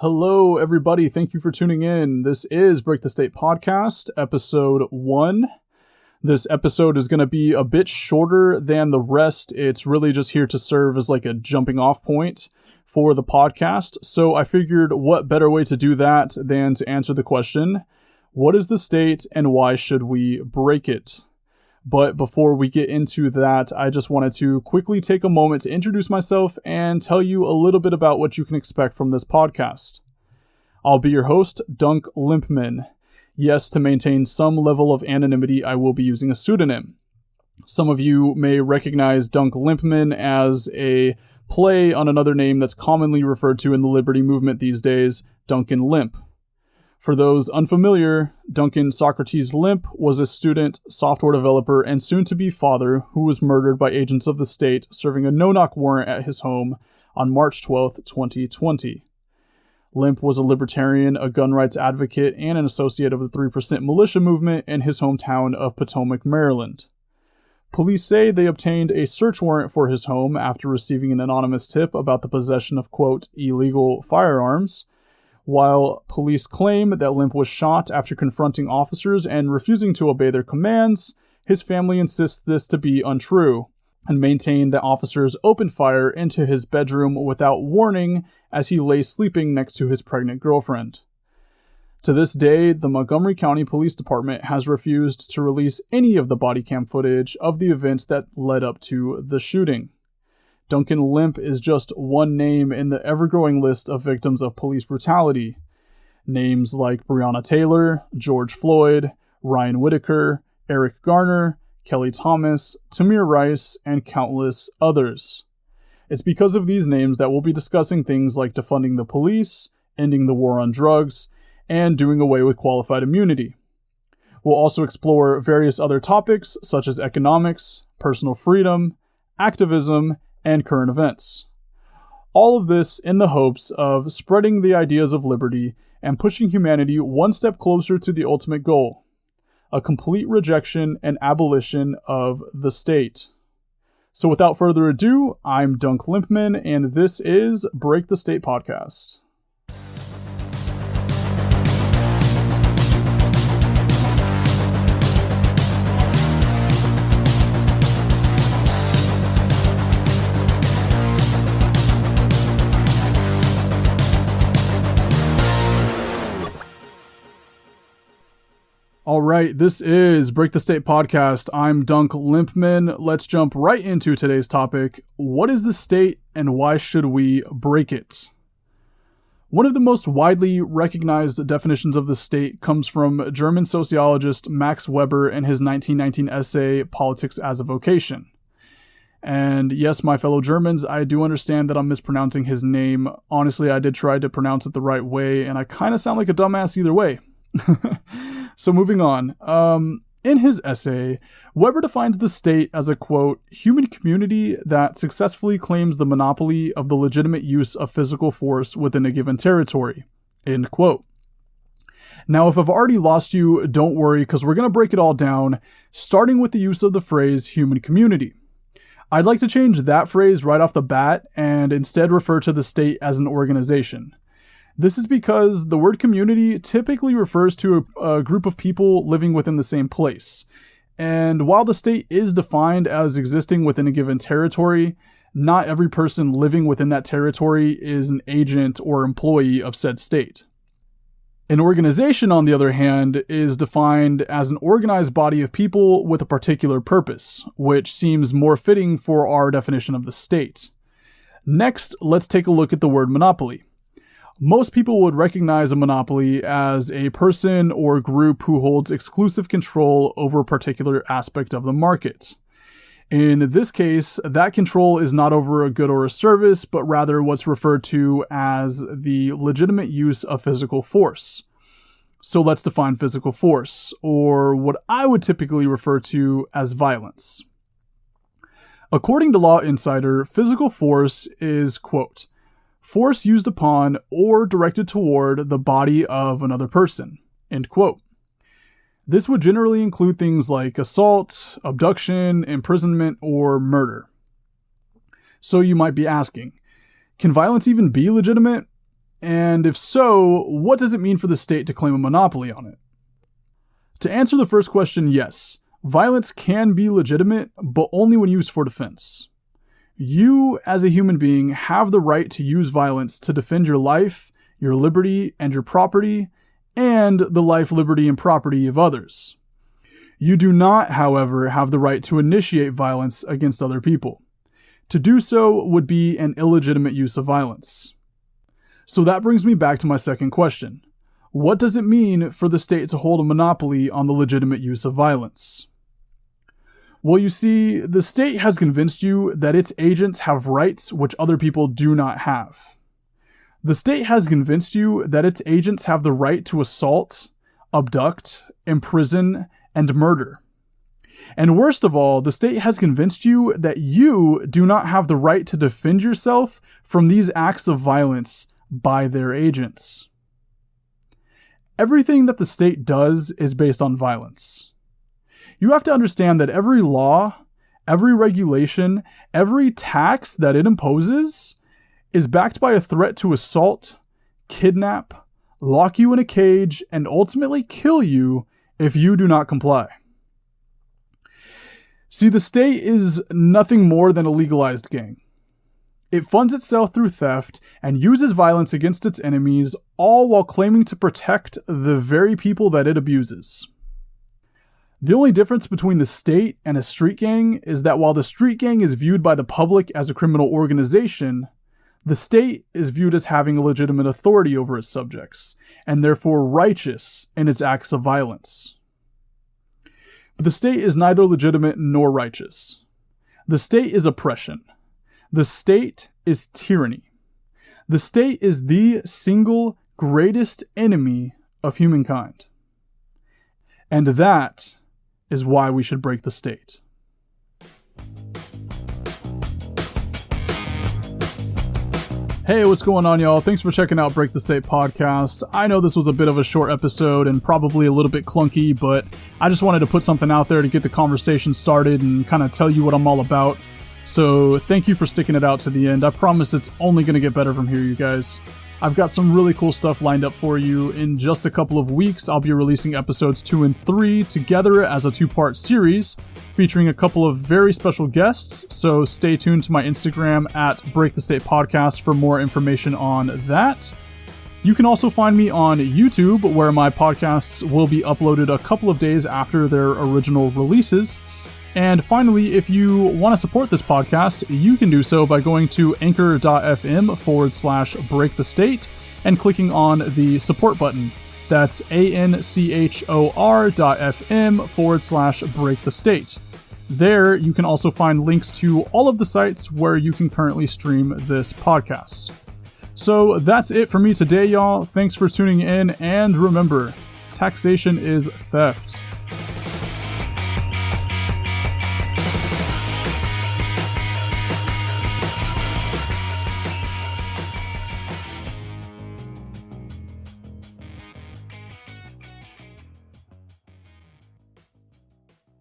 Hello, everybody. Thank you for tuning in. This is Break the State Podcast, episode 1. This episode is going to be a bit shorter than the rest. It's really just here to serve as like a jumping off point for the podcast. So I figured what better way to do that than to answer the question, what is the state and why should we break it? But before we get into that, I just wanted to quickly take a moment to introduce myself and tell you a little bit about what you can expect from this podcast. I'll be your host, Dunk Limpman. Yes, to maintain some level of anonymity, I will be using a pseudonym. Some of you may recognize Dunk Limpman as a play on another name that's commonly referred to in the liberty movement these days, Duncan Limp. For those unfamiliar, Duncan Socrates Limp was a student, software developer, and soon-to-be father who was murdered by agents of the state serving a no-knock warrant at his home on March 12, 2020. Limp was a libertarian, a gun rights advocate, and an associate of the 3% militia movement in his hometown of Potomac, Maryland. Police say they obtained a search warrant for his home after receiving an anonymous tip about the possession of, quote, illegal firearms, while police claim that Limp was shot after confronting officers and refusing to obey their commands. His family insists this to be untrue and maintain that officers opened fire into his bedroom without warning as he lay sleeping next to his pregnant girlfriend. To this day, the Montgomery County Police Department has refused to release any of the body cam footage of the events that led up to the shooting. Duncan Limp is just one name in the ever-growing list of victims of police brutality. Names like Breonna Taylor, George Floyd, Ryan Whitaker, Eric Garner, Kelly Thomas, Tamir Rice, and countless others. It's because of these names that we'll be discussing things like defunding the police, ending the war on drugs, and doing away with qualified immunity. We'll also explore various other topics such as economics, personal freedom, activism, and current events. All of this in the hopes of spreading the ideas of liberty and pushing humanity one step closer to the ultimate goal, a complete rejection and abolition of the state. So without further ado, I'm Dunk Limpman, and this is Break the State Podcast. All right, this is Break the State Podcast. I'm Dunk Limpman. Let's jump right into today's topic. What is the state and why should we break it? One of the most widely recognized definitions of the state comes from German sociologist Max Weber in his 1919 essay, Politics as a Vocation. And yes, my fellow Germans, I do understand that I'm mispronouncing his name. Honestly, I did try to pronounce it the right way, and I kind of sound like a dumbass either way. So moving on, in his essay, Weber defines the state as a, quote, human community that successfully claims the monopoly of the legitimate use of physical force within a given territory, end quote. Now, if I've already lost you, don't worry, because we're going to break it all down, starting with the use of the phrase human community. I'd like to change that phrase right off the bat and instead refer to the state as an organization. This is because the word community typically refers to a group of people living within the same place. And while the state is defined as existing within a given territory, not every person living within that territory is an agent or employee of said state. An organization, on the other hand, is defined as an organized body of people with a particular purpose, which seems more fitting for our definition of the state. Next, let's take a look at the word monopoly. Most people would recognize a monopoly as a person or group who holds exclusive control over a particular aspect of the market. In this case, that control is not over a good or a service, but rather what's referred to as the legitimate use of physical force. So let's define physical force, or what I would typically refer to as violence. According to Law Insider, physical force is, quote, force used upon or directed toward the body of another person, end quote. This would generally include things like assault, abduction, imprisonment, or murder. So you might be asking, can violence even be legitimate? And if so, what does it mean for the state to claim a monopoly on it? To answer the first question, yes, violence can be legitimate, but only when used for defense. You, as a human being, have the right to use violence to defend your life, your liberty, and your property, and the life, liberty, and property of others. You do not, however, have the right to initiate violence against other people. To do so would be an illegitimate use of violence. So that brings me back to my second question. What does it mean for the state to hold a monopoly on the legitimate use of violence? Well, you see, the state has convinced you that its agents have rights which other people do not have. The state has convinced you that its agents have the right to assault, abduct, imprison, and murder. And worst of all, the state has convinced you that you do not have the right to defend yourself from these acts of violence by their agents. Everything that the state does is based on violence. You have to understand that every law, every regulation, every tax that it imposes is backed by a threat to assault, kidnap, lock you in a cage, and ultimately kill you if you do not comply. See, the state is nothing more than a legalized gang. It funds itself through theft and uses violence against its enemies, all while claiming to protect the very people that it abuses. The only difference between the state and a street gang is that while the street gang is viewed by the public as a criminal organization, the state is viewed as having a legitimate authority over its subjects, and therefore righteous in its acts of violence. But the state is neither legitimate nor righteous. The state is oppression. The state is tyranny. The state is the single greatest enemy of humankind. And that is why we should break the state. Hey, what's going on, y'all? Thanks for checking out Break the State podcast. I know this was a bit of a short episode and probably a little bit clunky, but I just wanted to put something out there to get the conversation started and kind of tell you what I'm all about. So thank you for sticking it out to the end. I promise it's only going to get better from here, you guys. I've got some really cool stuff lined up for you. In just a couple of weeks, I'll be releasing episodes 2 and 3 together as a 2-part series featuring a couple of very special guests. So stay tuned to my Instagram at Break the State Podcast for more information on that. You can also find me on YouTube, where my podcasts will be uploaded a couple of days after their original releases. And finally, if you want to support this podcast, you can do so by going to anchor.fm/breakthestate and clicking on the support button. That's anchor.fm/breakthestate. There, you can also find links to all of the sites where you can currently stream this podcast. So that's it for me today, y'all. Thanks for tuning in, and remember, taxation is theft.